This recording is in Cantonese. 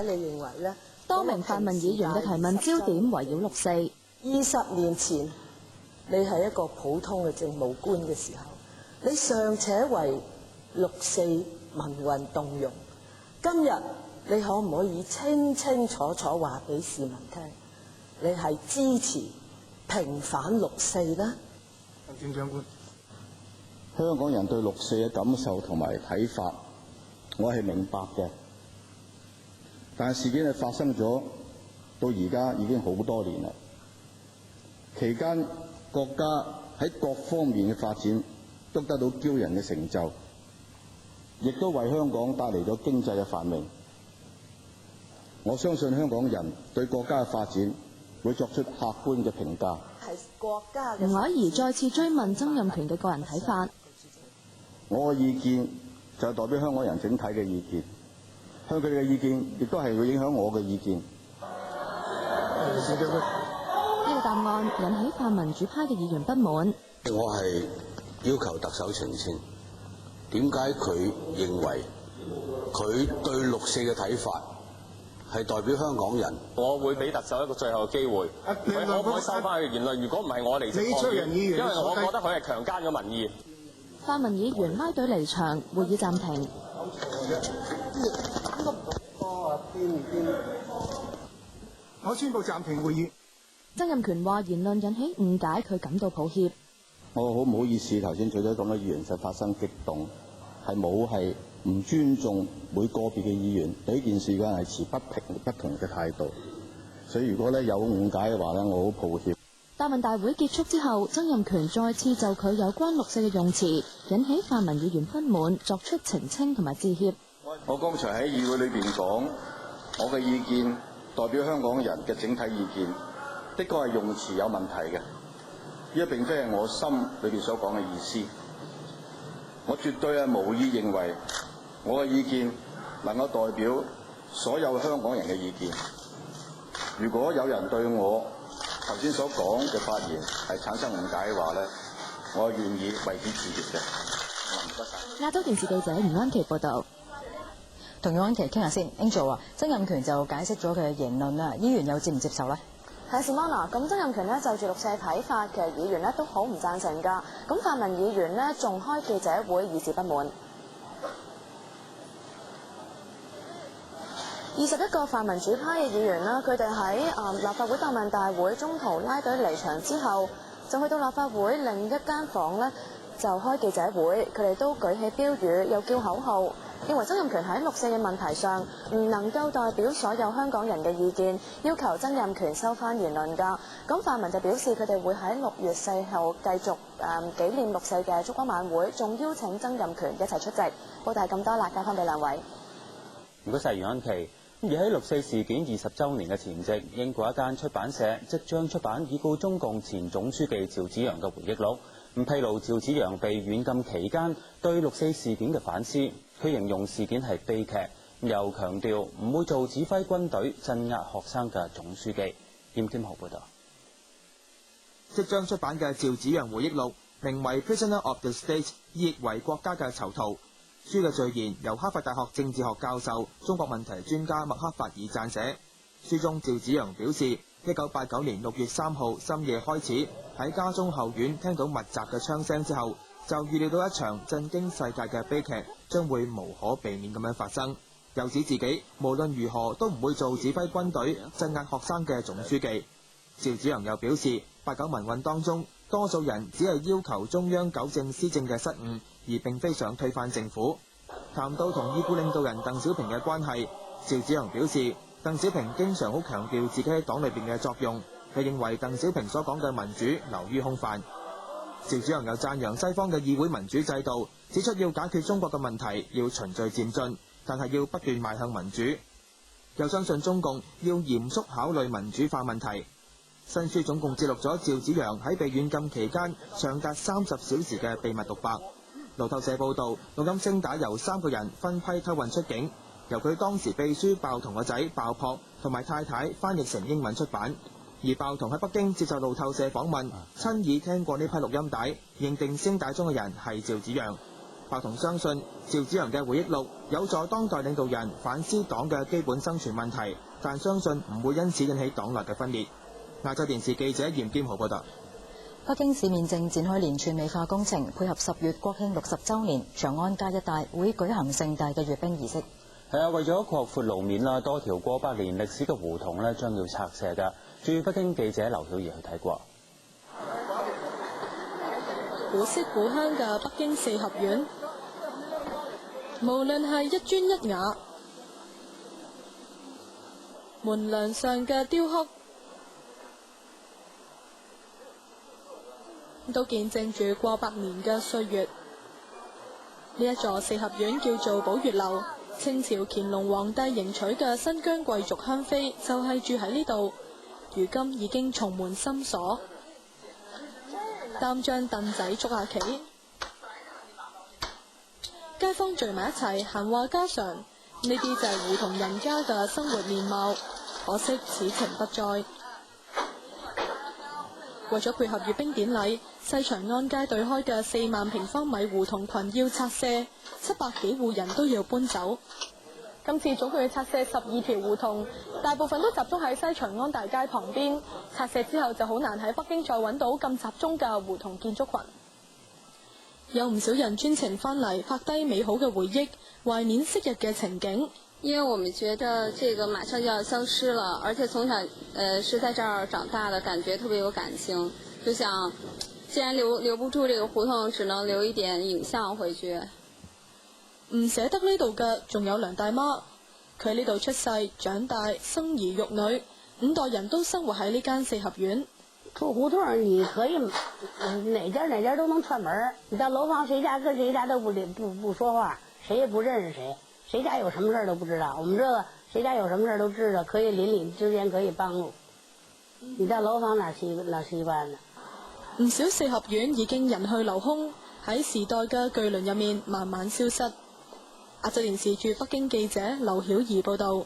你認為呢？多名泛民議員嘅提問焦點圍繞六四。20年前，你係一個普通嘅政務官嘅時候，你尚且為六四民運動容，今日你可唔可以清清楚楚話俾市民聽，你係支持平反六四呢？行政長官，香港人對六四嘅感受同埋睇法，我係明白嘅。但係事件係發生咗到而家已經好多年啦，期間國家喺各方面嘅發展都得到驕人嘅成就，亦都為香港帶嚟咗經濟嘅繁榮。我相信香港人對國家嘅發展會作出客觀嘅評價。吳靄儀再次追問曾蔭權嘅個人睇法。我嘅意見就係代表香港人整體嘅意見，向佢哋嘅意見亦都係會影響我嘅意見。呢個答案引起泛民主派嘅議員不滿。我係要求特首澄清，點解佢認為佢對六四嘅睇法係代表香港人？我會俾特首一個最後嘅機會，佢可唔可以收翻佢嘅言論？如果唔係我嚟直抗議，因為我覺得佢係強姦咗民意。泛民議員拉隊離場，會議暫停。我宣布暫停會議。曾蔭權話言論引起誤解，佢感到抱歉。我好唔好意思，頭先取咗咁多議員就發生激動，係唔尊重每個別嘅議員對呢件事嘅係持不同嘅態度，所以如果有誤解嘅話咧，我好抱歉。答問大會結束之後，曾蔭權再次就佢有關六四嘅用詞引起泛民議員不滿，作出澄清同埋致歉。我剛才喺議會裏邊講，我嘅意見代表香港人嘅整體意見，的確係用詞有問題嘅，呢並非係我心裏邊所講嘅意思。我絕對係無意認為我嘅意見能夠代表所有香港人嘅意見。如果有人對我頭先所講嘅發言係產生誤解嘅話咧，我願意為此致歉嘅。唔該晒。亞洲電視記者吳安琪報導。同吳安琪傾下先 ，Angel 啊，曾蔭權就解釋咗佢嘅言論啦，議員又接唔接受咧？係Simona，咁曾蔭權呢就住六四睇法，其實議員呢都好唔贊成㗎。咁泛民議員呢仲開記者會以示不滿。21個泛民主派嘅議員啦，佢哋喺立法會答問大會中途拉隊離場之後，就去到立法會另一間房呢，就開記者會。佢哋都舉起標語，又叫口號，認為曾蔭權喺六四嘅問題上唔能夠代表所有香港人嘅意見，要求曾蔭權收翻言論㗎。咁泛民就表示佢哋會喺6月4號繼續紀念六四嘅燭光晚會，仲邀請曾蔭權一齊出席。報道係咁多啦，交翻俾兩位。唔該晒袁安琪。而喺六四事件20週年嘅前夕，英國一間出版社即將出版已故中共前總書記趙紫陽嘅回憶錄，披露趙紫陽被軟禁期間對六四事件嘅反思。佢形容事件係悲劇，又強調唔會做指揮軍隊鎮壓學生嘅總書記。葉劍豪報道。即將出版嘅趙紫陽回憶錄名為《Prisoner of the State》，意譯為國家嘅囚徒。書嘅序言由哈佛大學政治學教授、中國問題專家麥克法爾撰寫。書中趙紫陽表示，1989年6月3號深夜開始喺家中後院聽到密集嘅槍聲之後，就預料到一場震驚世界嘅悲劇將會無可避免咁樣發生。又指自己無論如何都唔會做指揮軍隊鎮壓學生嘅總書記。趙紫陽又表示，89民運當中，多數人只係要求中央糾正施政嘅失誤，而並非想推翻政府。談到同已故領導人鄧小平嘅關係，趙紫陽表示，鄧小平經常好強調自己喺黨裏邊嘅作用，佢認為鄧小平所講嘅民主流於空泛。趙紫陽又讚揚西方嘅議會民主制度，指出要解決中國嘅問題要循序漸進，但係要不斷邁向民主。又相信中共要嚴肅考慮民主化問題。新書總共節錄咗趙紫陽喺被軟禁期間長達30小時嘅秘密獨白。路透社報道，錄音聲帶由3個人分批偷運出境，由佢當時秘書鮑彤個仔鮑樸同埋太太翻譯成英文出版。而鮑彤喺北京接受路透社訪問，親耳聽過呢批錄音帶，認定聲帶中嘅人係趙紫陽。白同相信趙紫陽嘅回憶錄有助當代領導人反思黨嘅基本生存問題，但相信唔會因此引起黨內嘅分裂。亞洲電視記者嚴劍豪報道。北京市面正展開連串美化工程，配合10月國慶60週年，長安街一帶會舉行盛大嘅閱兵儀式。係啊，為咗擴闊路面啦，多條過百年歷史嘅胡同咧將要拆卸㗎。駐北京記者劉曉儀去睇過。古色古香嘅北京四合院，無論係一磚一瓦、門梁上嘅雕刻，都見證住過百年嘅歲月。呢一座四合院叫做寶月樓，清朝乾隆皇帝迎娶嘅新疆貴族香妃就係住喺呢度，如今已經重門深鎖。擔張凳仔捉下棋，街坊聚埋一齊閒話家常，呢啲就係胡同人家嘅生活面貌。可惜此情不再。為咗配合閱兵典禮，西長安街對開嘅4萬平方米胡同群要拆卸，700幾戶人都要搬走。今次總共要拆卸12條胡同，大部分都集中喺西長安大街旁邊。拆卸之後就好難喺北京再揾到咁集中嘅胡同建築群。有唔少人專程翻嚟拍低美好嘅回憶，懷念昔日嘅情景。因為我們覺得這個馬上就要消失了，而且從小是在這兒長大的，感覺特別有感情，就想既然留不住這個胡同，只能留一點影像回去。唔捨得呢度嘅仲有梁大媽，佢喺呢度出世長大，生兒育女，5代人都生活喺呢間四合院。住胡同你可以哪家都能串門，你到樓房誰家跟誰家都不說話，誰也不認識誰家有什麼事都不知道。我們這個誰家有什麼事都知道，可以鄰里之間可以幫助。你到樓房哪習慣呢？唔少四合院已經人去樓空，喺時代嘅巨輪入面慢慢消失。亞洲電視駐北京記者劉曉儀報道。